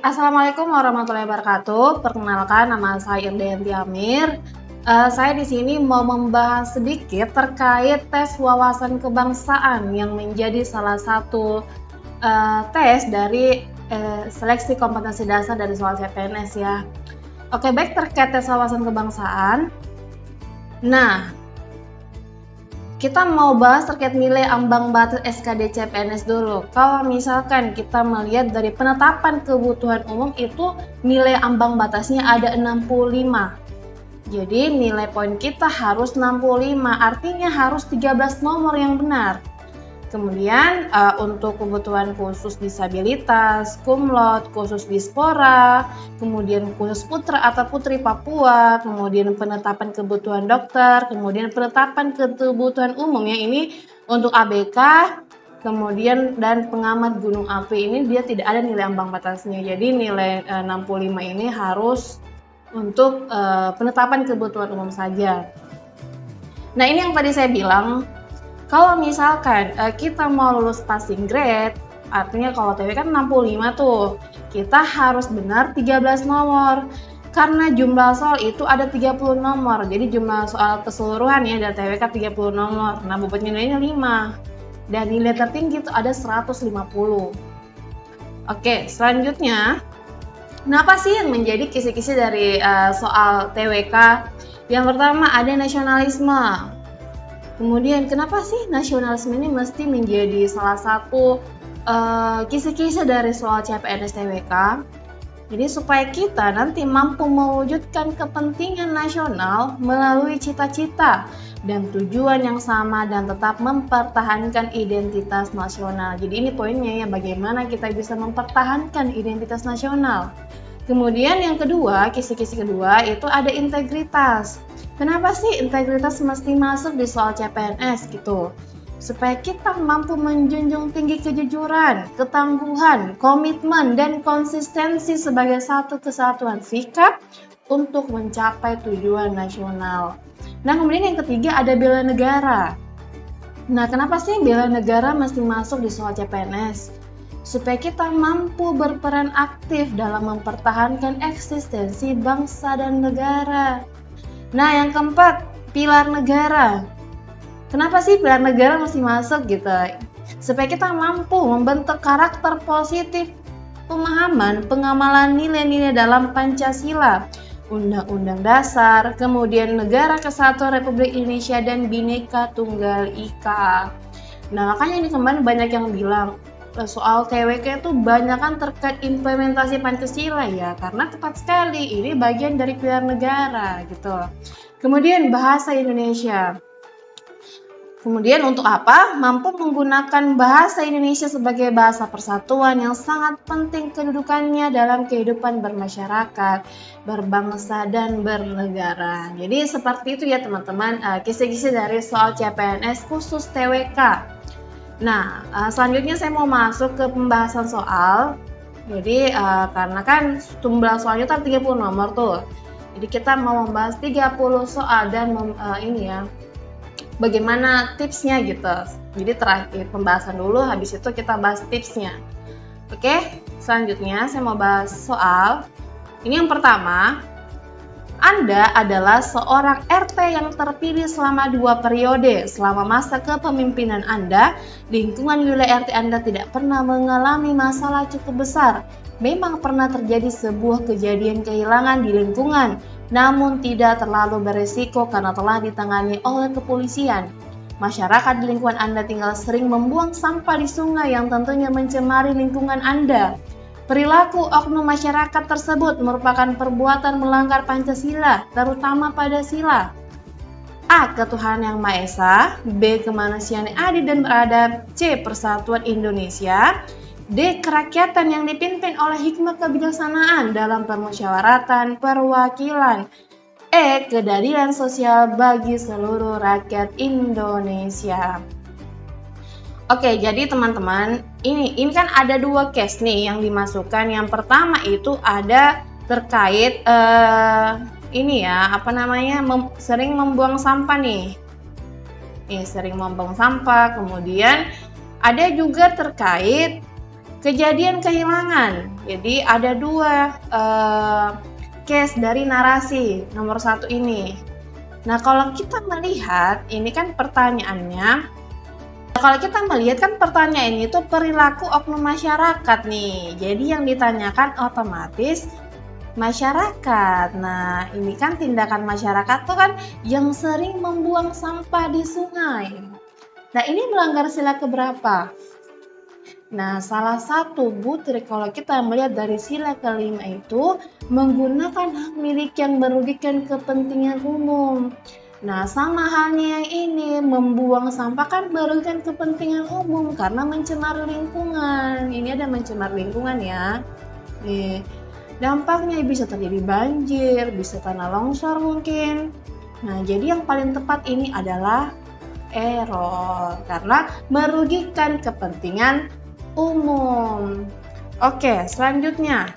Assalamualaikum warahmatullahi wabarakatuh. Perkenalkan, nama saya Irdayanti Amir. Saya di sini mau membahas sedikit terkait tes wawasan kebangsaan yang menjadi salah satu tes dari seleksi kompetensi dasar dari soal CPNS ya. Oke, baik, terkait tes wawasan kebangsaan. Nah, kita mau bahas terkait nilai ambang batas SKD CPNS dulu. Kalau misalkan kita melihat dari penetapan kebutuhan umum itu nilai ambang batasnya ada 65. Jadi nilai poin kita harus 65, artinya harus 13 nomor yang benar. Kemudian untuk kebutuhan khusus disabilitas, kumlot, khusus dispora, kemudian khusus putra atau putri Papua, kemudian penetapan kebutuhan dokter, kemudian penetapan kebutuhan umum ya, ini untuk ABK, kemudian dan pengamat gunung api ini dia tidak ada nilai ambang batasnya. Jadi nilai 65 ini harus untuk penetapan kebutuhan umum saja. Nah, ini yang tadi saya bilang. Kalau misalkan kita mau lulus passing grade, artinya kalau TW kan 65 tuh, kita harus benar 13 nomor. Karena jumlah soal itu ada 30 nomor, jadi jumlah soal keseluruhan ya dari TWK 30 nomor. Nah, bobot nilainya 5. Dan nilai tertinggi itu ada 150. Oke, selanjutnya, kenapa sih yang menjadi kisi-kisi dari soal TWK? Yang pertama ada nasionalisme. Kemudian kenapa sih nasionalisme ini mesti menjadi salah satu kisi-kisi dari soal CPNS TWK? Jadi supaya kita nanti mampu mewujudkan kepentingan nasional melalui cita-cita dan tujuan yang sama dan tetap mempertahankan identitas nasional. Jadi ini poinnya ya, bagaimana kita bisa mempertahankan identitas nasional. Kemudian yang kedua, kisi-kisi kedua itu ada integritas. Kenapa sih integritas mesti masuk di soal CPNS gitu? Supaya kita mampu menjunjung tinggi kejujuran, ketangguhan, komitmen, dan konsistensi sebagai satu kesatuan sikap untuk mencapai tujuan nasional. Nah, kemudian yang ketiga ada bela negara. Nah, kenapa sih bela negara mesti masuk di soal CPNS? Supaya kita mampu berperan aktif dalam mempertahankan eksistensi bangsa dan negara. Nah, yang keempat, pilar negara. Kenapa sih pilar negara mesti masuk gitu? Supaya kita mampu membentuk karakter positif, pemahaman, pengamalan nilai-nilai dalam Pancasila, Undang-Undang Dasar, kemudian Negara Kesatuan Republik Indonesia dan Bhinneka Tunggal Ika. Nah, makanya ini kemarin banyak yang bilang soal TWK itu banyak kan terkait implementasi Pancasila ya, karena tepat sekali ini bagian dari pilar negara gitu. Kemudian bahasa Indonesia. Kemudian untuk apa? Mampu menggunakan bahasa Indonesia sebagai bahasa persatuan yang sangat penting kedudukannya dalam kehidupan bermasyarakat, berbangsa dan bernegara. Jadi seperti itu ya teman-teman, kisi-kisi dari soal CPNS khusus TWK. Nah, selanjutnya saya mau masuk ke pembahasan soal. Jadi, karena kan jumlah soalnya kan 30 nomor tuh. Jadi kita mau membahas 30 soal dan bagaimana tipsnya gitu. Jadi terakhir pembahasan dulu, habis itu kita bahas tipsnya. Oke, selanjutnya saya mau bahas soal. Ini yang pertama. Anda adalah seorang RT yang terpilih selama 2 periode. Selama masa kepemimpinan Anda, lingkungan wilayah RT Anda tidak pernah mengalami masalah cukup besar. Memang pernah terjadi sebuah kejadian kehilangan di lingkungan, namun tidak terlalu beresiko karena telah ditangani oleh kepolisian. Masyarakat di lingkungan Anda tinggal sering membuang sampah di sungai yang tentunya mencemari lingkungan Anda. Perilaku oknum masyarakat tersebut merupakan perbuatan melanggar Pancasila, terutama pada sila A. Ketuhanan Yang Maha Esa, B. Kemanusiaan yang adil dan beradab, C. Persatuan Indonesia, D. Kerakyatan yang dipimpin oleh hikmah kebijaksanaan dalam permusyawaratan perwakilan, E. Keadilan sosial bagi seluruh rakyat Indonesia. Oke, jadi teman-teman, ini kan ada 2 case nih yang dimasukkan. Yang pertama itu ada terkait sering membuang sampah nih. Sering membuang sampah. Kemudian ada juga terkait Kejadian kehilangan. Jadi ada dua case dari narasi nomor 1 ini. Nah, kalau kita melihat, ini kan pertanyaannya, kalau kita melihat kan pertanyaan itu perilaku oknum masyarakat nih. Jadi yang ditanyakan otomatis masyarakat. Nah, ini kan tindakan masyarakat tuh kan yang sering membuang sampah di sungai. Nah, ini melanggar sila keberapa? Nah, salah satu Putri kalau kita melihat dari sila kelima itu menggunakan hak milik yang merugikan kepentingan umum. Nah, sama halnya yang ini, membuang sampah kan merugikan kepentingan umum karena mencemari lingkungan. Ini ada mencemari lingkungan ya. Nih, dampaknya bisa terjadi banjir, bisa tanah longsor mungkin. Nah, jadi yang paling tepat ini adalah error karena merugikan kepentingan umum. Oke, selanjutnya.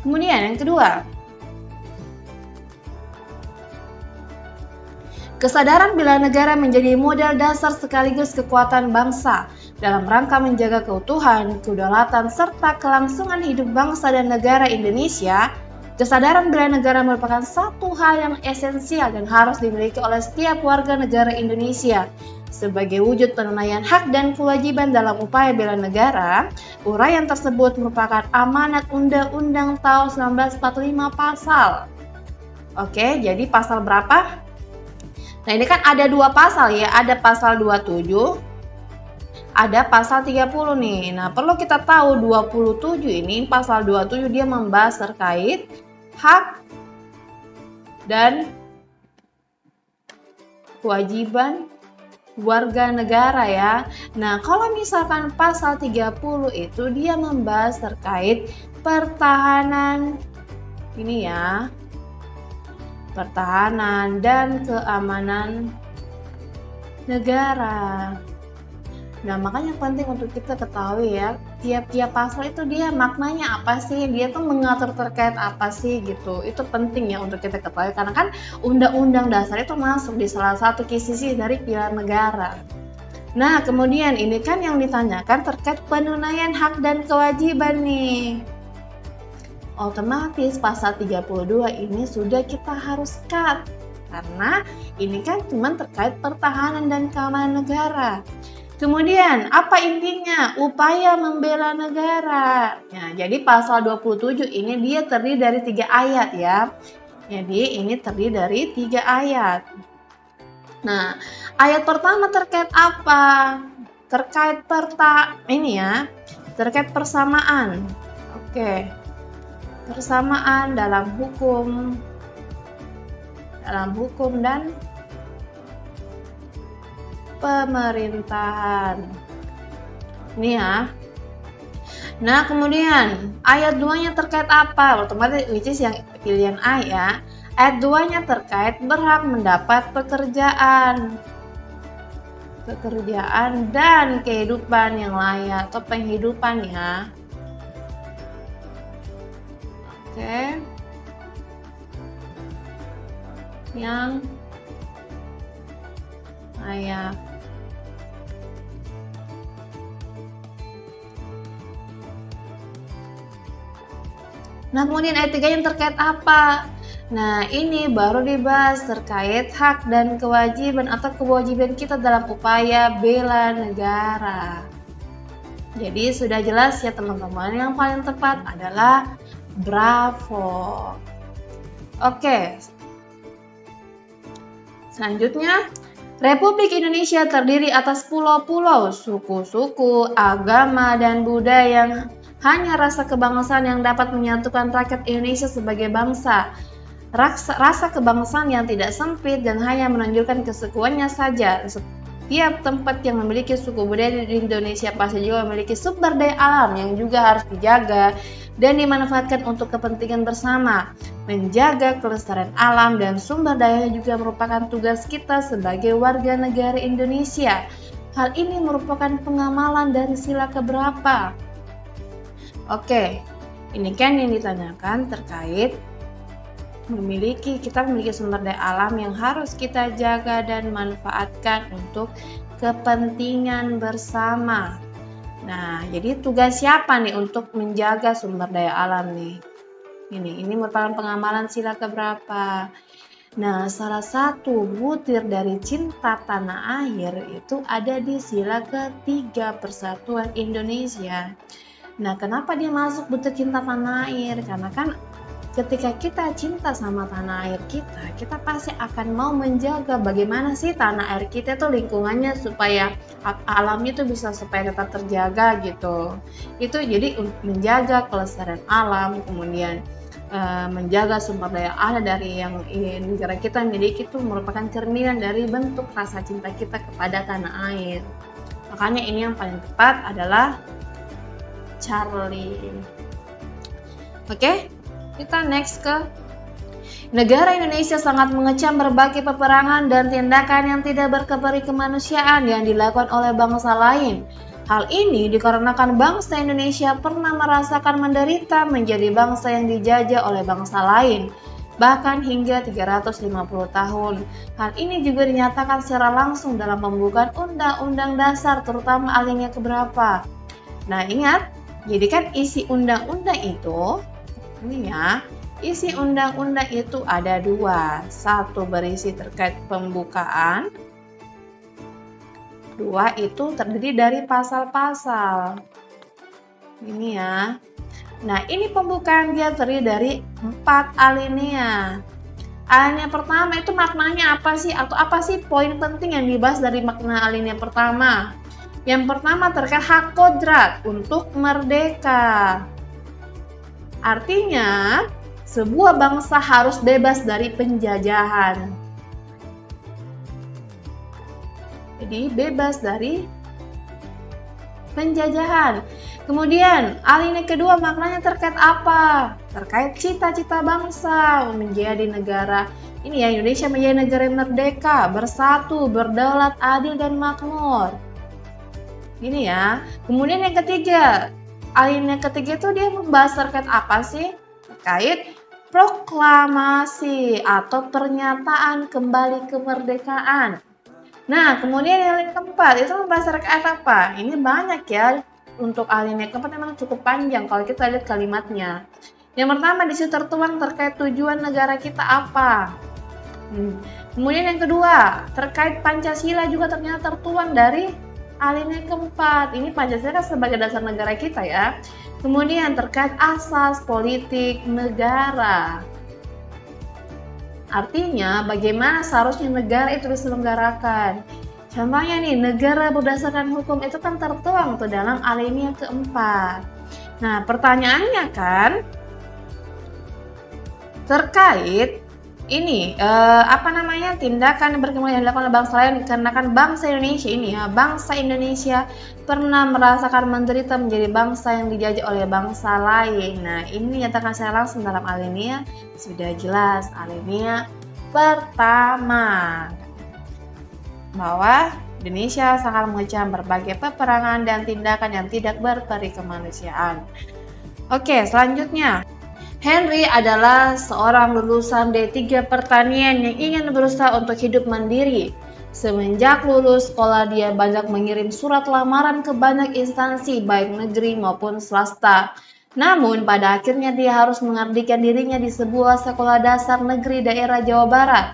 Kemudian yang kedua, kesadaran bela negara menjadi modal dasar sekaligus kekuatan bangsa dalam rangka menjaga keutuhan, kedaulatan, serta kelangsungan hidup bangsa dan negara Indonesia. Kesadaran bela negara merupakan satu hal yang esensial dan harus dimiliki oleh setiap warga negara Indonesia. Sebagai wujud penunaian hak dan kewajiban dalam upaya bela negara, uraian tersebut merupakan amanat Undang-Undang tahun 1945 pasal. Oke, jadi pasal berapa? Nah, ini kan ada dua pasal ya, ada pasal 27, ada pasal 30 nih. Nah, perlu kita tahu 27 ini, pasal 27 dia membahas terkait hak dan kewajiban warga negara ya. Nah, kalau misalkan pasal 30 itu dia membahas terkait pertahanan ini ya. Pertahanan dan keamanan negara. Nah, makanya penting untuk kita ketahui ya, tiap-tiap pasal itu dia maknanya apa sih, dia tuh mengatur terkait apa sih gitu. Itu penting ya untuk kita ketahui karena kan undang-undang dasar itu masuk di salah satu sisi dari pilar negara. Nah, kemudian ini kan yang ditanyakan terkait penunaian hak dan kewajiban nih. Otomatis pasal 32 ini sudah kita harus cut karena ini kan cuma terkait pertahanan dan keamanan negara. Kemudian, apa intinya? Upaya membela negara. Nah, jadi pasal 27 ini dia terdiri dari 3 ayat ya. Jadi ini terdiri dari 3 ayat. Nah, ayat pertama terkait apa? Terkait terkait persamaan. Oke. Persamaan dalam hukum dan pemerintahan. Ini ya. Nah, kemudian ayat 2-nya terkait apa? Otomatis which is yang pilihan A ya. Ayat 2-nya terkait berhak mendapat pekerjaan dan kehidupan yang layak atau penghidupan ya. Oke. Yang layak. Nah, kemudian ayat 3 yang terkait apa? Nah, ini baru dibahas terkait hak dan kewajiban atau kewajiban kita dalam upaya bela negara. Jadi sudah jelas ya teman-teman, yang paling tepat adalah bravo. Oke. Selanjutnya, Republik Indonesia terdiri atas pulau-pulau, suku-suku, agama, dan budaya yang hanya rasa kebangsaan yang dapat menyatukan rakyat Indonesia sebagai bangsa. Rasa kebangsaan yang tidak sempit dan hanya menunjukkan kesukuannya saja. Setiap tempat yang memiliki suku budaya di Indonesia pasti juga memiliki sumber daya alam yang juga harus dijaga dan dimanfaatkan untuk kepentingan bersama. Menjaga kelestarian alam dan sumber daya juga merupakan tugas kita sebagai warga negara Indonesia. Hal ini merupakan pengamalan dari sila keberapa? Oke, ini kan yang ditanyakan terkait kita memiliki sumber daya alam yang harus kita jaga dan manfaatkan untuk kepentingan bersama. Nah, jadi tugas siapa nih untuk menjaga sumber daya alam nih? Ini merupakan pengamalan sila keberapa? Nah, salah satu butir dari cinta tanah air itu ada di sila ketiga Persatuan Indonesia. Nah, kenapa dia masuk butir cinta tanah air? Karena kan ketika kita cinta sama tanah air kita pasti akan mau menjaga bagaimana sih tanah air kita tuh lingkungannya supaya alamnya tuh bisa supaya tetap terjaga gitu. Itu jadi menjaga kelestarian alam, kemudian menjaga sumber daya alam dari yang negara kita miliki itu merupakan cerminan dari bentuk rasa cinta kita kepada tanah air. Makanya ini yang paling tepat adalah Charlie. Oke, kita next ke negara Indonesia sangat mengecam berbagai peperangan dan tindakan yang tidak berkemanusiaan yang dilakukan oleh bangsa lain. Hal ini dikarenakan bangsa Indonesia pernah merasakan menderita menjadi bangsa yang dijajah oleh bangsa lain, bahkan hingga 350 tahun. Hal ini juga dinyatakan secara langsung dalam pembukaan Undang-Undang Dasar, terutama alinea keberapa. Nah, ingat, jadi kan isi undang-undang itu, ini ya, isi undang-undang itu ada dua. Satu berisi terkait pembukaan, dua itu terdiri dari pasal-pasal. Ini ya. Nah, ini pembukaan dia terdiri dari 4 alinea. Alinea pertama itu maknanya apa sih? Atau apa sih poin penting yang dibahas dari makna alinea pertama? Yang pertama terkait hak kodrat untuk merdeka. Artinya, sebuah bangsa harus bebas dari penjajahan. Jadi bebas dari penjajahan. Kemudian alinea kedua maknanya terkait apa? Terkait cita-cita bangsa menjadi negara ini ya, Indonesia menjadi negara merdeka, bersatu, berdaulat, adil dan makmur. Ini ya. Kemudian yang ketiga, alinea ketiga itu dia membahas terkait apa sih? Terkait proklamasi atau pernyataan kembali kemerdekaan. Nah, kemudian yang keempat itu membahas terkait apa? Ini banyak ya, untuk alinea keempat memang cukup panjang kalau kita lihat kalimatnya. Yang pertama di situ tertuang terkait tujuan negara kita apa. Kemudian yang kedua terkait Pancasila juga ternyata tertuang dari alinea keempat. Ini Pancasila sebagai dasar negara kita ya. Kemudian terkait asas politik negara. Artinya bagaimana seharusnya negara itu diselenggarakan. Contohnya nih, negara berdasarkan hukum itu kan tertuang tuh dalam alinea keempat. Nah, pertanyaannya kan terkait ini tindakan yang berkembang yang dilakukan oleh bangsa lain dikarenakan bangsa Indonesia ini ya, bangsa Indonesia pernah merasakan menderita menjadi bangsa yang dijajah oleh bangsa lain. Nah, ini nyatakan secara langsung dalam alinea, sudah jelas alinea pertama bahwa Indonesia sangat mengecam berbagai peperangan dan tindakan yang tidak berperi kemanusiaan. Oke, selanjutnya Henry adalah seorang lulusan D3 Pertanian yang ingin berusaha untuk hidup mandiri. Semenjak lulus sekolah, dia banyak mengirim surat lamaran ke banyak instansi, baik negeri maupun swasta. Namun, pada akhirnya dia harus mengabdikan dirinya di sebuah sekolah dasar negeri daerah Jawa Barat.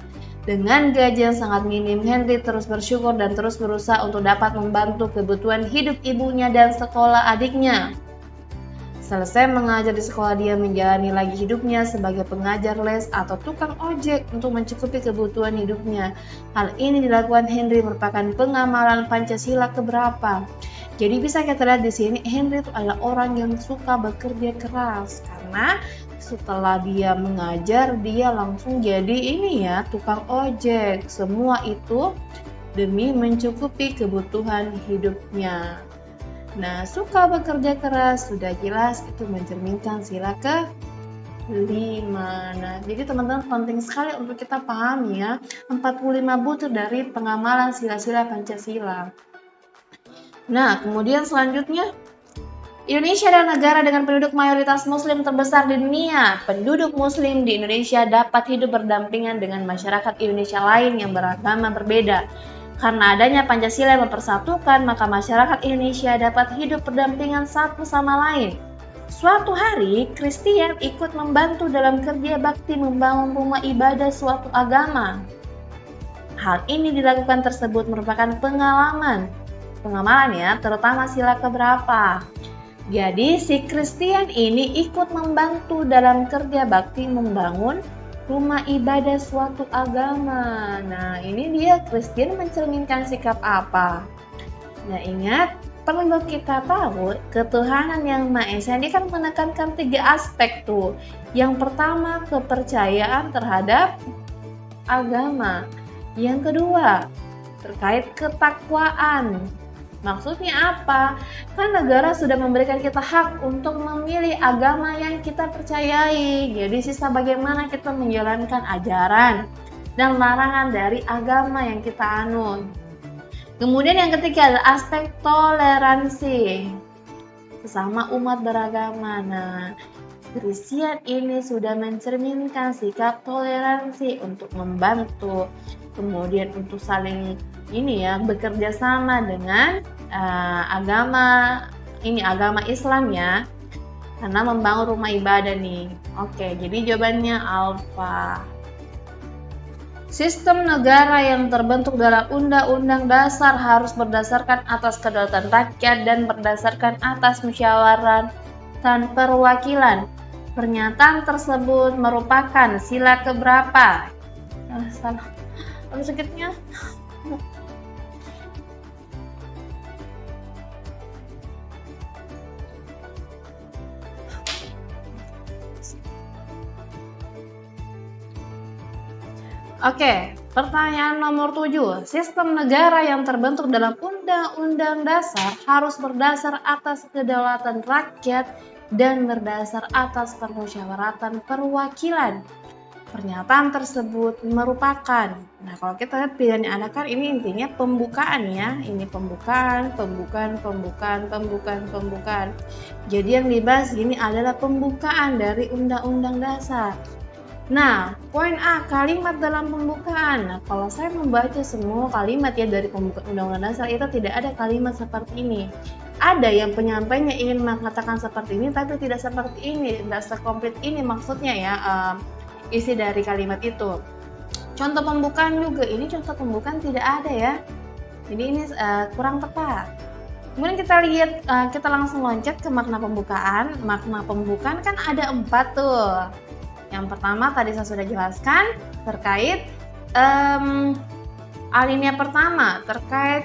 Dengan gaji yang sangat minim, Henry terus bersyukur dan terus berusaha untuk dapat membantu kebutuhan hidup ibunya dan sekolah adiknya. Selesai mengajar di sekolah, dia menjalani lagi hidupnya sebagai pengajar les atau tukang ojek untuk mencukupi kebutuhan hidupnya. Hal ini dilakukan Henry merupakan pengamalan Pancasila keberapa. Jadi bisa kita lihat di sini Henry itu adalah orang yang suka bekerja keras, karena setelah dia mengajar dia langsung jadi tukang ojek. Semua itu demi mencukupi kebutuhan hidupnya. Nah, suka bekerja keras sudah jelas itu mencerminkan sila ke-5. Nah, jadi teman-teman penting sekali untuk kita pahami ya 45 butir dari pengamalan sila-sila Pancasila. Nah, kemudian selanjutnya Indonesia adalah negara dengan penduduk mayoritas muslim terbesar di dunia. Penduduk muslim di Indonesia dapat hidup berdampingan dengan masyarakat Indonesia lain yang beragama berbeda. Karena adanya Pancasila yang mempersatukan, maka masyarakat Indonesia dapat hidup berdampingan satu sama lain. Suatu hari, Christian ikut membantu dalam kerja bakti membangun rumah ibadah suatu agama. Hal ini dilakukan tersebut merupakan pengamalan ya, terutama sila keberapa. Jadi si Christian ini ikut membantu dalam kerja bakti membangun rumah ibadah suatu agama. Nah, ini dia Christian mencerminkan sikap apa? Nah, ingat, perlu kita tahu ketuhanan yang Maha Esa ini kan menekankan 3 aspek tuh. Yang pertama, kepercayaan terhadap agama. Yang kedua, terkait ketakwaan. Maksudnya apa? Kan negara sudah memberikan kita hak untuk memilih agama yang kita percayai. Jadi sisa bagaimana kita menjalankan ajaran dan larangan dari agama yang kita anut. Kemudian yang ketiga adalah aspek toleransi sesama umat beragama. Nah, Christian ini sudah mencerminkan sikap toleransi untuk membantu, kemudian untuk saling bekerja sama dengan agama Islam ya, karena membangun rumah ibadah nih. Oke, jadi jawabannya alfa. Sistem negara yang terbentuk dalam Undang-Undang Dasar harus berdasarkan atas kedaulatan rakyat dan berdasarkan atas musyawarah dan perwakilan. Pernyataan tersebut merupakan sila keberapa? Salah. Aduh, sakitnya. Oke, pertanyaan nomor 7. Sistem negara yang terbentuk dalam Undang-Undang Dasar harus berdasar atas kedaulatan rakyat dan berdasar atas permusyawaratan perwakilan. Pernyataan tersebut merupakan, kalau kita lihat pilihan yang ada kan ini intinya pembukaan ya. Ini pembukaan. Jadi yang dibahas ini adalah pembukaan dari Undang-Undang Dasar. Nah, poin A, kalimat dalam pembukaan. Nah, kalau saya membaca semua kalimat ya dari pembukaan Undang-Undang Dasar itu tidak ada kalimat seperti ini. Ada yang penyampainya ingin mengatakan seperti ini, tapi tidak seperti ini, tidak sekomplit ini maksudnya ya isi dari kalimat itu. Contoh pembukaan juga, ini contoh pembukaan tidak ada ya. Jadi ini kurang tepat. Kemudian kita lihat, kita langsung loncat ke makna pembukaan. Makna pembukaan kan ada 4 tuh. Yang pertama tadi saya sudah jelaskan terkait alinea pertama terkait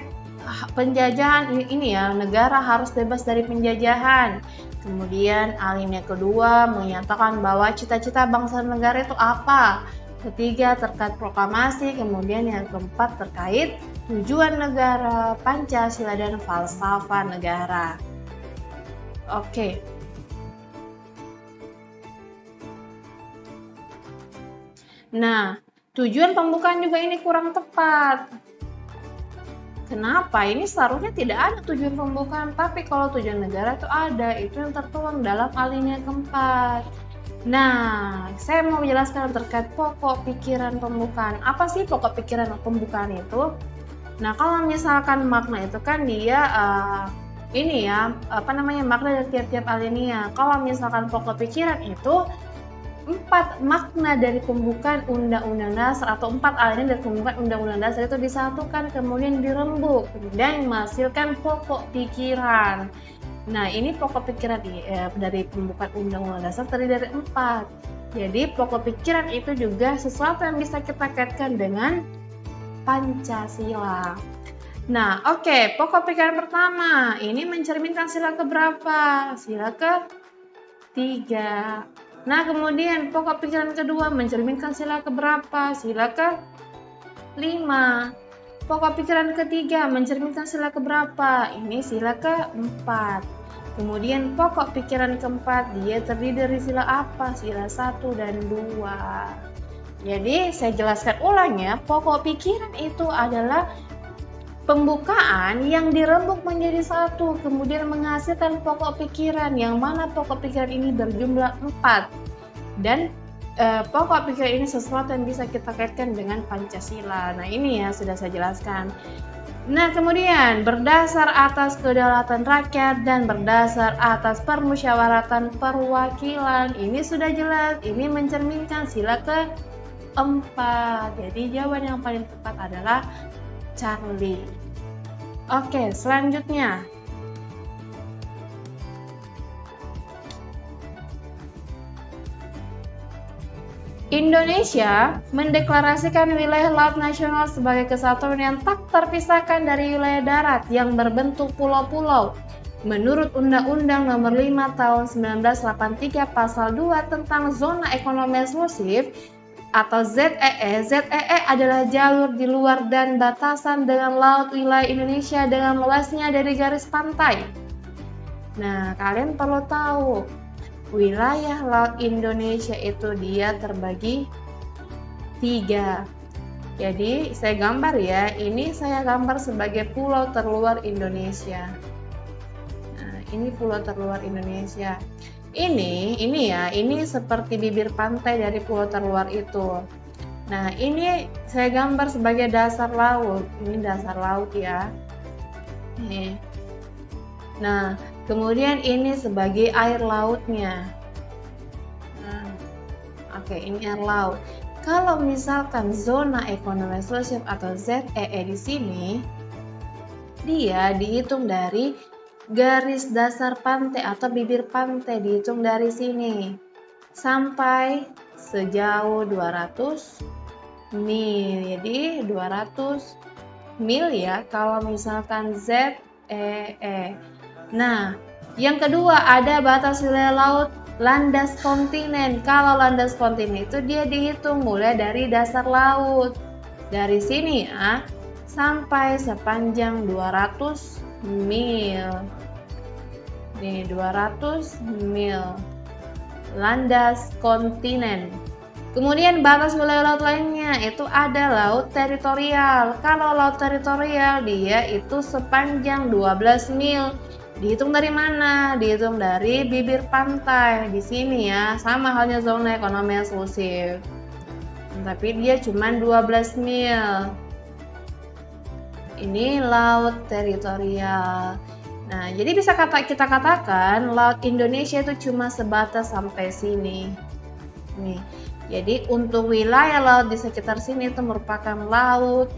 penjajahan ini ya, negara harus bebas dari penjajahan. Kemudian alinea kedua menyatakan bahwa cita-cita bangsa dan negara itu apa. Ketiga terkait proklamasi. Kemudian yang keempat terkait tujuan negara, Pancasila dan falsafah negara. Oke. Nah, tujuan pembukaan juga ini kurang tepat. Kenapa? Ini seharusnya tidak ada tujuan pembukaan, tapi kalau tujuan negara itu ada, itu yang tertuang dalam alinea keempat. Nah, saya mau menjelaskan terkait pokok pikiran pembukaan. Apa sih pokok pikiran pembukaan itu? Nah, kalau misalkan makna itu kan dia makna dari tiap-tiap alinea. Kalau misalkan pokok pikiran itu 4 makna dari pembukaan Undang-Undang Dasar atau 4 alinea dari pembukaan Undang-Undang Dasar itu disatukan kemudian dirembuk dan menghasilkan pokok pikiran. Nah, ini pokok pikiran dari pembukaan Undang-Undang Dasar terdiri dari 4. Jadi pokok pikiran itu juga sesuatu yang bisa kita kaitkan dengan Pancasila. Nah, oke, pokok pikiran pertama ini mencerminkan sila keberapa? Sila ke-3. Nah, kemudian pokok pikiran kedua mencerminkan sila keberapa? Sila ke-5. Pokok pikiran ketiga mencerminkan sila keberapa? Ini sila ke-4. Kemudian pokok pikiran keempat dia terdiri dari sila apa? Sila 1 dan 2. Jadi saya jelaskan ulang ya, pokok pikiran itu adalah pembukaan yang dirembuk menjadi 1, kemudian menghasilkan pokok pikiran, yang mana pokok pikiran ini berjumlah 4. Dan pokok pikir ini sesuatu yang bisa kita kaitkan dengan Pancasila. Nah, ini ya sudah saya jelaskan. Nah, kemudian berdasar atas kedaulatan rakyat dan berdasar atas permusyawaratan perwakilan. Ini sudah jelas, ini mencerminkan sila keempat. Jadi jawaban yang paling tepat adalah Charlie. Oke, selanjutnya. Indonesia mendeklarasikan wilayah laut nasional sebagai kesatuan yang tak terpisahkan dari wilayah darat yang berbentuk pulau-pulau. Menurut Undang-Undang Nomor 5 Tahun 1983 Pasal 2 tentang Zona Ekonomi Eksklusif atau ZEE. ZEE adalah jalur di luar dan batasan dengan laut wilayah Indonesia dengan luasnya dari garis pantai. Nah, kalian perlu tahu, wilayah laut Indonesia itu dia terbagi 3. Jadi saya gambar ya, ini saya gambar sebagai pulau terluar Indonesia. Nah, ini pulau terluar Indonesia. Ini seperti bibir pantai dari pulau terluar itu. Nah, ini saya gambar sebagai dasar laut. Ini dasar laut ya. Nih. Nah, kemudian ini sebagai air lautnya. Nah, oke, ini air laut. Kalau misalkan zona ekonomi eksklusif atau ZEE di sini, dia dihitung dari garis dasar pantai atau bibir pantai, dihitung dari sini sampai sejauh 200 mil. Jadi 200 mil ya kalau misalkan ZEE. Nah, yang kedua ada batas wilayah laut landas kontinen. Kalau landas kontinen itu dia dihitung mulai dari dasar laut. Dari sini ya sampai sepanjang 200 mil. Nih 200 mil. Landas kontinen. Kemudian batas wilayah laut lainnya itu ada laut teritorial. Kalau laut teritorial dia itu sepanjang 12 mil. Dihitung dari mana? Dihitung dari bibir pantai. Di sini ya, sama halnya zona ekonomi eksklusif. Tapi dia cuma 12 mil. Ini laut teritorial. Nah, jadi bisa kita katakan laut Indonesia itu cuma sebatas sampai sini. Nih. Jadi untuk wilayah laut di sekitar sini itu merupakan laut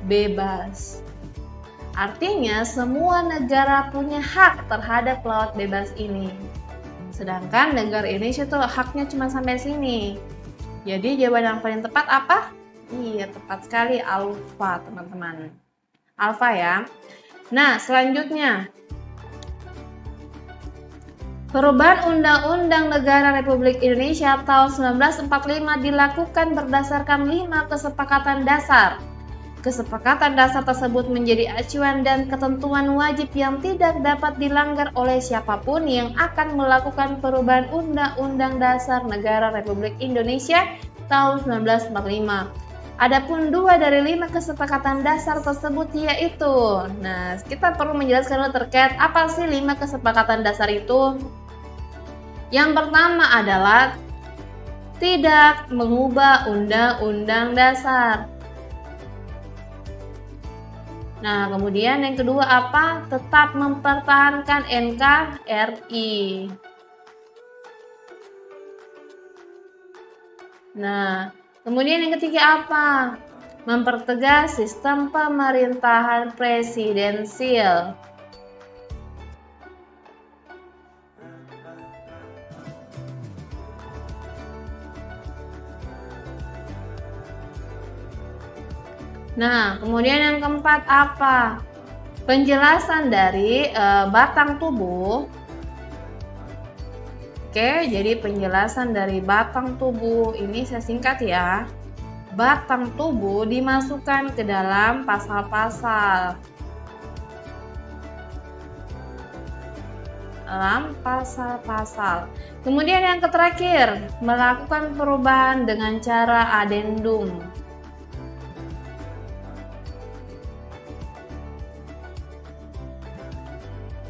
bebas. Artinya semua negara punya hak terhadap laut bebas ini. Sedangkan negara Indonesia tuh haknya cuma sampai sini. Jadi jawaban yang paling tepat apa? Iya, tepat sekali alfa, teman-teman. Alfa ya. Nah, selanjutnya. Perubahan Undang-Undang Negara Republik Indonesia tahun 1945 dilakukan berdasarkan 5 kesepakatan dasar. Kesepakatan dasar tersebut menjadi acuan dan ketentuan wajib yang tidak dapat dilanggar oleh siapapun yang akan melakukan perubahan Undang-Undang Dasar Negara Republik Indonesia tahun 1945. Adapun 2 dari 5 kesepakatan dasar tersebut yaitu, nah kita perlu menjelaskan terkait apa sih 5 kesepakatan dasar itu. Yang pertama adalah tidak mengubah Undang-Undang Dasar. Nah, kemudian yang kedua apa? Tetap mempertahankan NKRI. Nah, kemudian yang ketiga apa? Mempertegas sistem pemerintahan presidensil. Nah, kemudian yang keempat apa? Penjelasan dari batang tubuh. Oke, jadi penjelasan dari batang tubuh ini saya singkat ya. Batang tubuh dimasukkan ke dalam pasal-pasal. Kemudian yang terakhir, melakukan perubahan dengan cara adendum.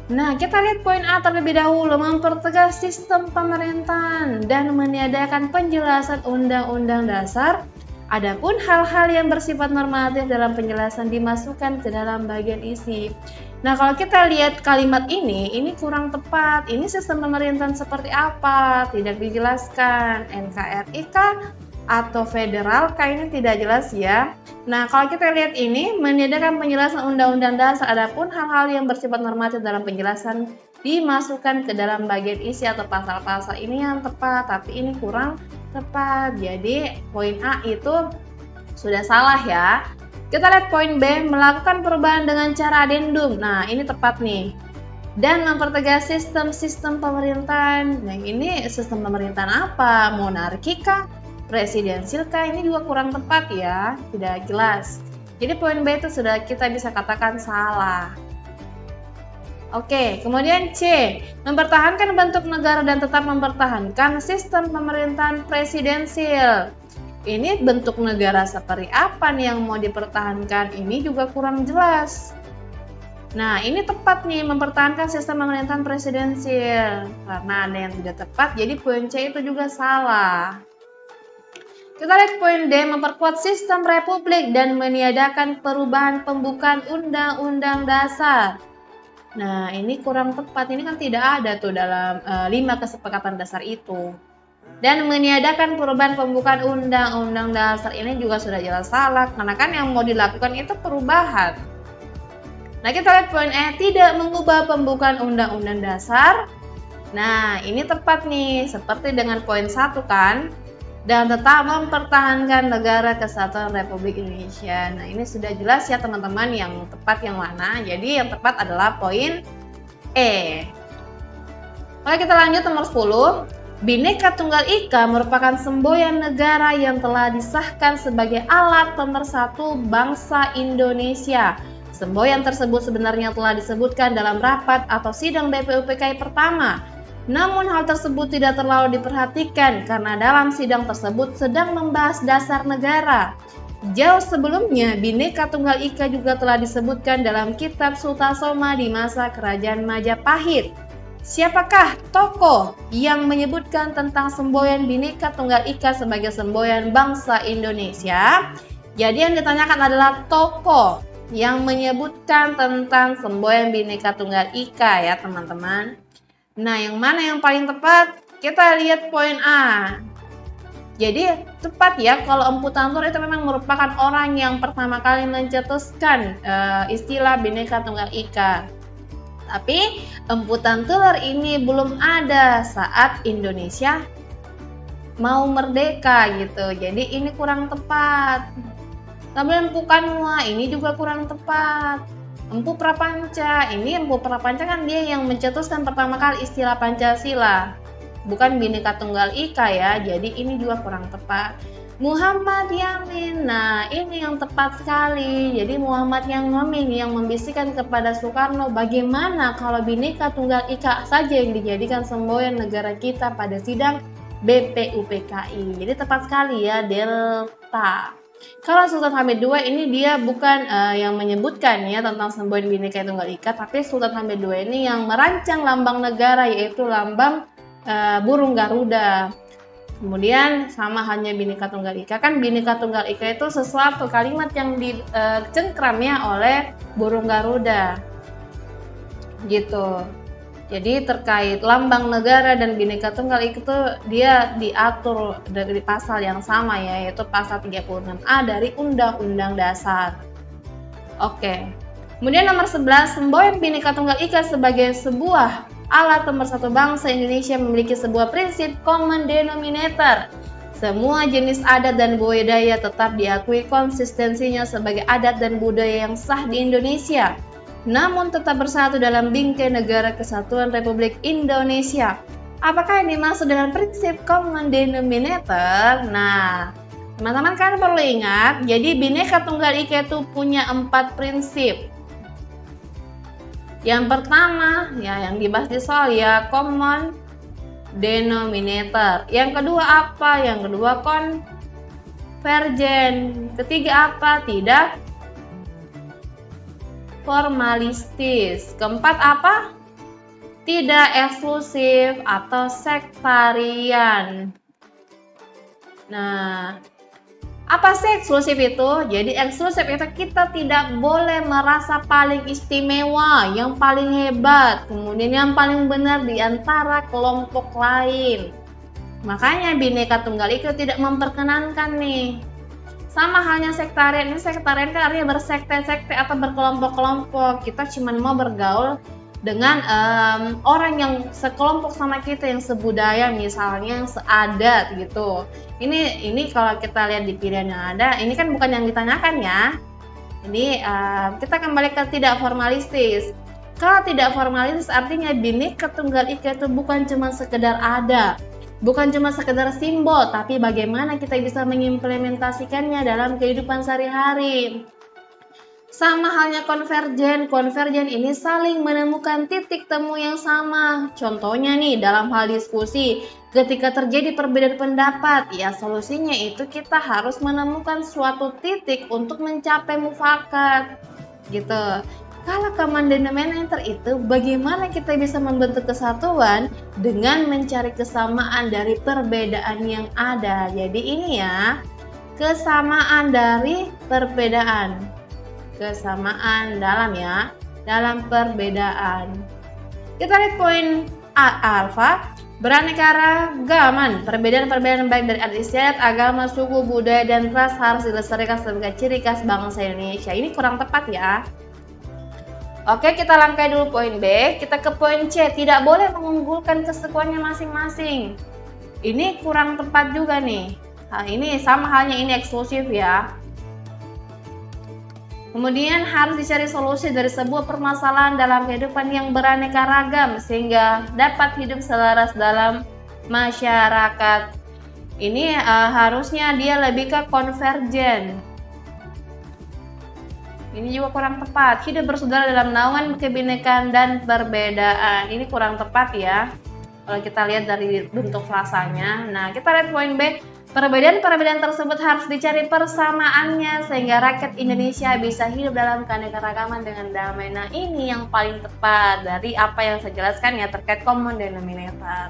Nah, kita lihat poin A terlebih dahulu, mempertegas sistem pemerintahan dan meniadakan penjelasan Undang-Undang Dasar. Adapun hal-hal yang bersifat normatif dalam penjelasan dimasukkan ke dalam bagian isi. Nah, kalau kita lihat kalimat ini kurang tepat. Ini sistem pemerintahan seperti apa? Tidak dijelaskan. NKRI kah? Atau federal kah? Ini tidak jelas ya. Nah, kalau kita lihat ini meniadakan penjelasan Undang-Undang Dasar, adapun hal-hal yang bersifat normatif dalam penjelasan dimasukkan ke dalam bagian isi atau pasal-pasal, ini yang tepat, tapi ini kurang tepat. Jadi poin A itu sudah salah ya. Kita lihat poin B, melakukan perubahan dengan cara adendum. Nah, ini tepat nih. Dan mempertegas sistem-sistem pemerintahan. Nah, ini sistem pemerintahan apa? Monarki kah? Presidensil kah? Ini juga kurang tepat ya, tidak jelas. Jadi poin B itu sudah kita bisa katakan salah. Oke, kemudian C, mempertahankan bentuk negara dan tetap mempertahankan sistem pemerintahan presidensil. Ini bentuk negara seperti apa nih yang mau dipertahankan? Ini juga kurang jelas. Nah, ini tepat nih, mempertahankan sistem pemerintahan presidensil. Karena ada yang tidak tepat, jadi poin C itu juga salah. Kita lihat poin D, memperkuat sistem republik dan meniadakan perubahan pembukaan Undang-Undang Dasar. Nah, ini kurang tepat. Ini kan tidak ada tuh dalam 5 kesepakatan dasar itu. Dan meniadakan perubahan pembukaan Undang-Undang Dasar ini juga sudah jelas salah. Karena kan yang mau dilakukan itu perubahan. Nah, kita lihat poin E, tidak mengubah pembukaan Undang-Undang Dasar. Nah, ini tepat nih. Seperti dengan poin 1 kan. Dan tetap mempertahankan negara kesatuan Republik Indonesia. Nah, ini sudah jelas ya teman-teman, yang tepat yang mana. Jadi yang tepat adalah poin E. Oke, kita lanjut nomor 10. Bhinneka Tunggal Ika merupakan semboyan negara yang telah disahkan sebagai alat pemersatu bangsa Indonesia. Semboyan tersebut sebenarnya telah disebutkan dalam rapat atau sidang BPUPKI pertama. Namun hal tersebut tidak terlalu diperhatikan karena dalam sidang tersebut sedang membahas dasar negara. Jauh sebelumnya, Bhinneka Tunggal Ika juga telah disebutkan dalam kitab Sutasoma di masa Kerajaan Majapahit. Siapakah tokoh yang menyebutkan tentang semboyan Bhinneka Tunggal Ika sebagai semboyan bangsa Indonesia? Jadi yang ditanyakan adalah tokoh yang menyebutkan tentang semboyan Bhinneka Tunggal Ika ya teman-teman. Nah, yang mana yang paling tepat? Kita lihat poin A. Jadi, tepat ya kalau Empu Tantur itu memang merupakan orang yang pertama kali mencetuskan istilah Bhinneka Tunggal Ika. Tapi, Empu Tantur ini belum ada saat Indonesia mau merdeka gitu. Jadi, ini kurang tepat. Kemudian Empu Kanua ini juga kurang tepat. Empu Prapanca, ini Empu Prapanca kan dia yang mencetuskan pertama kali istilah Pancasila, bukan Bhinneka Tunggal Ika ya, jadi ini juga kurang tepat. Muhammad Yamin, nah ini yang tepat sekali, jadi Muhammad Yamin yang membisikkan kepada Soekarno bagaimana kalau Bhinneka Tunggal Ika saja yang dijadikan semboyan negara kita pada sidang BPUPKI, jadi tepat sekali ya, delta. Kalau Sultan Hamid II ini dia bukan yang menyebutkan ya tentang semboyan Bhinneka Tunggal Ika, tapi Sultan Hamid II ini yang merancang lambang negara yaitu lambang burung Garuda. Kemudian sama hanya Bhinneka Tunggal Ika, kan Bhinneka Tunggal Ika itu sesuatu kalimat yang dicengkram ya oleh burung Garuda. Gitu. Jadi terkait lambang negara dan Bhinneka Tunggal Ika itu dia diatur dari pasal yang sama ya, yaitu pasal 36A dari Undang-Undang Dasar. Oke. Kemudian nomor 11, semboyan Bhinneka Tunggal Ika sebagai sebuah alat pemersatu bangsa Indonesia memiliki sebuah prinsip common denominator. Semua jenis adat dan budaya tetap diakui konsistensinya sebagai adat dan budaya yang sah di Indonesia, namun tetap bersatu dalam bingkai negara kesatuan Republik Indonesia. Apakah yang dimaksud dengan prinsip common denominator? Nah, teman-teman kan perlu ingat, jadi Bhinneka Tunggal Ika itu punya 4 prinsip. Yang pertama, ya yang dibahas di soal ya common denominator. Yang kedua apa? Yang kedua konvergen. Ketiga apa? Tidak formalistis. Keempat apa? tidak eksklusif atau sektarian. Nah, apa sih eksklusif itu? Jadi eksklusif itu kita tidak boleh merasa paling istimewa, yang paling hebat, kemudian yang paling benar di antara kelompok lain. Makanya Bhinneka Tunggal Ika tidak memperkenankan nih. Sama halnya sektarian, ini sektarian kan artinya bersekte-sekte atau berkelompok-kelompok. Kita cuma mau bergaul dengan orang yang sekelompok sama kita, yang sebudaya misalnya, yang seadat gitu. Ini kalau kita lihat di pilihan yang ada, ini kan bukan yang ditanyakan ya. Ini kita kembali ke tidak formalistis. Kalau tidak formalistis artinya Bhinneka Tunggal Ika itu bukan cuma sekedar ada, bukan cuma sekedar simbol, tapi bagaimana kita bisa mengimplementasikannya dalam kehidupan sehari-hari. Sama halnya konvergen. Konvergen ini saling menemukan titik temu yang sama. Contohnya nih dalam hal diskusi, ketika terjadi perbedaan pendapat, ya solusinya itu kita harus menemukan suatu titik untuk mencapai mufakat. Gitu. Kalau common denominator itu bagaimana kita bisa membentuk kesatuan dengan mencari kesamaan dari perbedaan yang ada. Jadi ini ya, kesamaan dari perbedaan. Kesamaan dalam perbedaan. Kita lihat poin alfa, beraneka ragaman. Perbedaan-perbedaan baik dari adat istiadat, agama, suku, budaya, dan ras harus dilestarikan sebagai ciri khas bangsa Indonesia. Ini kurang tepat ya. Oke, kita langkai dulu poin B. Kita ke poin C, tidak boleh mengunggulkan kesekuannya masing-masing. Ini kurang tepat juga nih. Nah, ini sama halnya ini eksklusif ya. Kemudian harus dicari solusi dari sebuah permasalahan dalam kehidupan yang beraneka ragam sehingga dapat hidup selaras dalam masyarakat. Ini harusnya dia lebih ke konvergen. Ini juga kurang tepat. Hidup bersaudara dalam naungan kebinekaan dan perbedaan. Ini kurang tepat ya. Kalau kita lihat dari bentuk frasanya. Nah, kita lihat poin B. Perbedaan-perbedaan tersebut harus dicari persamaannya sehingga rakyat Indonesia bisa hidup dalam keanekaragaman dengan damai. Nah, ini yang paling tepat dari apa yang saya jelaskan ya terkait common denominator.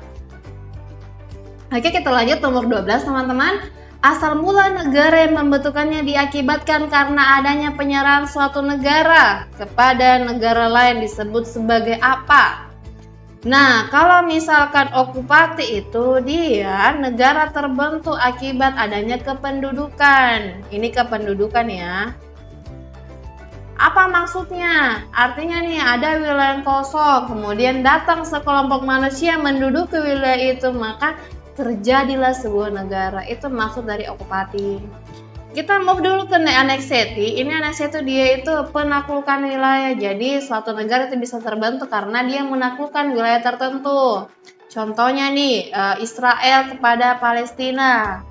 Oke, kita lanjut nomor 12 teman-teman. Asal mula negara yang membentukannya diakibatkan karena adanya penyerahan suatu negara kepada negara lain disebut sebagai apa? Nah, kalau misalkan okupasi itu dia negara terbentuk akibat adanya kependudukan. Ini kependudukan ya. Apa maksudnya? Artinya nih ada wilayah kosong, kemudian datang sekelompok manusia menduduki wilayah itu, maka terjadilah sebuah negara. Itu maksud dari okupasi. Kita move dulu ke anekseti. Ini anekseti dia itu penaklukan wilayah. Jadi suatu negara itu bisa terbentuk karena dia menaklukkan wilayah tertentu. Contohnya nih Israel kepada Palestina.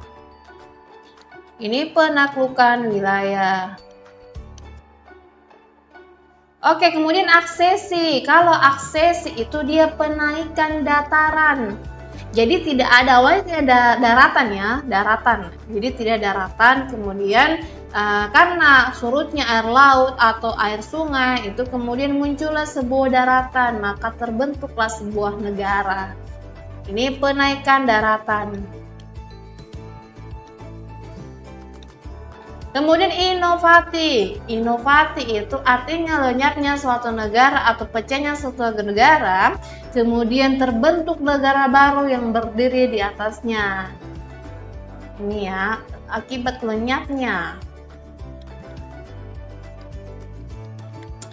Ini penaklukan wilayah. Oke, kemudian aksesi. Kalau aksesi itu dia penaikan dataran. Jadi tidak ada awalnya daratan ya, daratan. Jadi tidak daratan, kemudian karena surutnya air laut atau air sungai itu kemudian muncullah sebuah daratan, maka terbentuklah sebuah negara. Ini penaikan daratan. Kemudian inovasi. Inovasi itu artinya lenyapnya suatu negara atau pecahnya suatu negara, kemudian terbentuk negara baru yang berdiri di atasnya. Ini ya, akibat lenyapnya.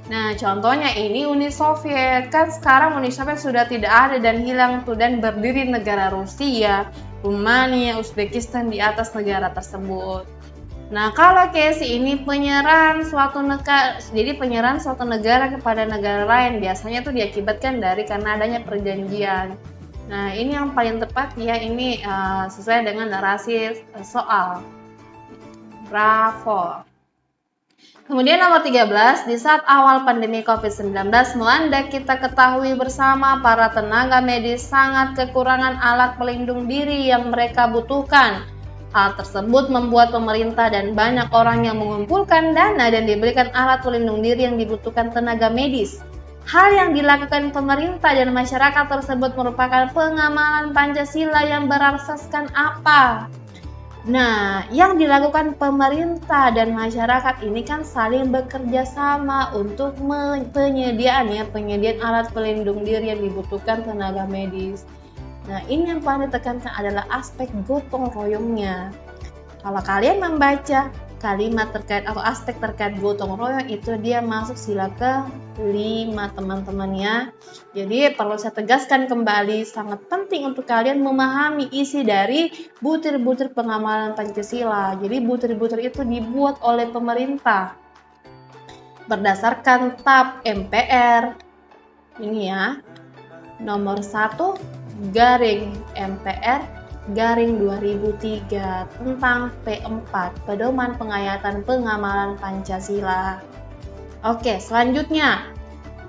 Nah, contohnya ini Uni Soviet. Kan sekarang Uni Soviet sudah tidak ada dan hilang tuh, dan berdiri negara Rusia, Rumania, Uzbekistan di atas negara tersebut. Nah, kalau case ini penyerahan suatu negara, jadi penyerahan suatu negara kepada negara lain biasanya itu diakibatkan dari karena adanya perjanjian. Nah, ini yang paling tepat ya, ini sesuai dengan narasi soal. Bravo. Kemudian nomor 13, di saat awal pandemi COVID-19 melanda, kita ketahui bersama para tenaga medis sangat kekurangan alat pelindung diri yang mereka butuhkan. Hal tersebut membuat pemerintah dan banyak orang yang mengumpulkan dana dan diberikan alat pelindung diri yang dibutuhkan tenaga medis. Hal yang dilakukan pemerintah dan masyarakat tersebut merupakan pengamalan Pancasila yang berasaskan apa? Nah, yang dilakukan pemerintah dan masyarakat ini kan saling bekerja sama untuk penyediaan alat pelindung diri yang dibutuhkan tenaga medis. Nah, ini yang paling ditekankan adalah aspek gotong royongnya. Kalau kalian membaca kalimat terkait atau aspek terkait gotong royong itu dia masuk sila ke-5 teman-teman ya. Jadi perlu saya tegaskan kembali, sangat penting untuk kalian memahami isi dari butir-butir pengamalan Pancasila. Jadi butir-butir itu dibuat oleh pemerintah berdasarkan TAP MPR ini ya, nomor 1 garing MPR garing 2003 tentang P4 Pedoman Pengayatan Pengamalan Pancasila. Oke, selanjutnya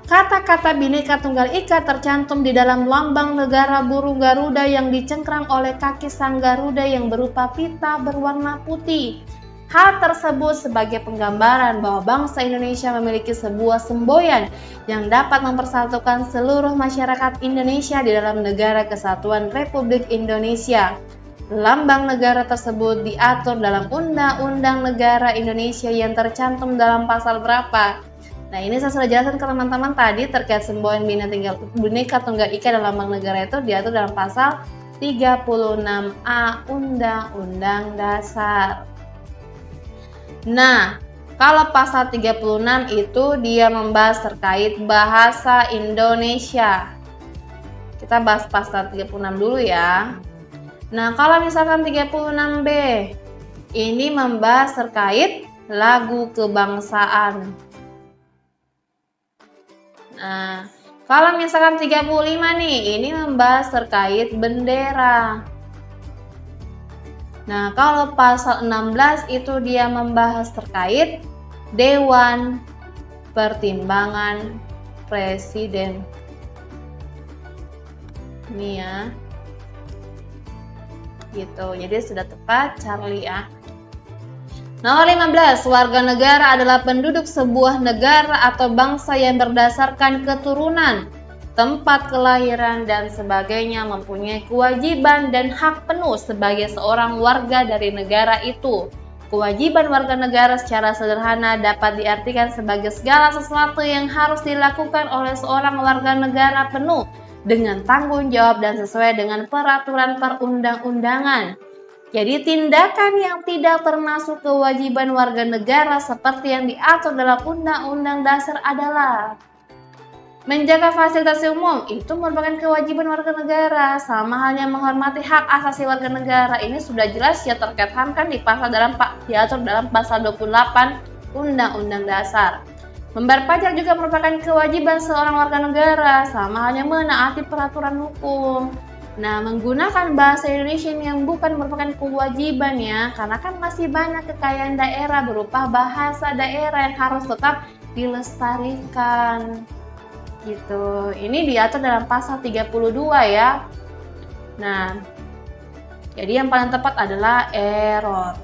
kata-kata Bhinneka Tunggal Ika tercantum di dalam lambang negara burung Garuda yang dicengkram oleh kaki sang Garuda yang berupa pita berwarna putih. Hal tersebut sebagai penggambaran bahwa bangsa Indonesia memiliki sebuah semboyan yang dapat mempersatukan seluruh masyarakat Indonesia di dalam Negara Kesatuan Republik Indonesia. Lambang negara tersebut diatur dalam Undang-Undang Negara Indonesia yang tercantum dalam pasal berapa? Nah, ini saya sudah jelaskan ke teman-teman tadi terkait semboyan Bhinneka Tunggal Ika dalam lambang negara itu diatur dalam pasal 36A Undang-Undang Dasar. Nah, kalau pasal 36 itu dia membahas terkait bahasa Indonesia. Kita bahas pasal 36 dulu ya. Nah, kalau misalkan 36B, ini membahas terkait lagu kebangsaan. Nah, kalau misalkan 35 nih, ini membahas terkait bendera. Nah, kalau pasal 16 itu dia membahas terkait Dewan Pertimbangan Presiden. Ini ya. Gitu. Jadi sudah tepat Charlie ya. Nomor 15, warga negara adalah penduduk sebuah negara atau bangsa yang berdasarkan keturunan, tempat kelahiran, dan sebagainya mempunyai kewajiban dan hak penuh sebagai seorang warga dari negara itu. Kewajiban warga negara secara sederhana dapat diartikan sebagai segala sesuatu yang harus dilakukan oleh seorang warga negara penuh dengan tanggung jawab dan sesuai dengan peraturan perundang-undangan. Jadi tindakan yang tidak termasuk kewajiban warga negara seperti yang diatur dalam Undang-Undang Dasar adalah menjaga fasilitas umum, itu merupakan kewajiban warga negara, sama halnya menghormati hak asasi warga negara. Ini sudah jelas ya terkait HAM kan diatur dalam pasal 28 Undang-Undang Dasar. Membayar pajak juga merupakan kewajiban seorang warga negara, sama halnya menaati peraturan hukum. Nah, menggunakan bahasa Indonesia yang bukan merupakan kewajiban ya, karena kan masih banyak kekayaan daerah berupa bahasa daerah yang harus tetap dilestarikan. Gitu. Ini diatur dalam pasal 32 ya. Nah, jadi yang paling tepat adalah error.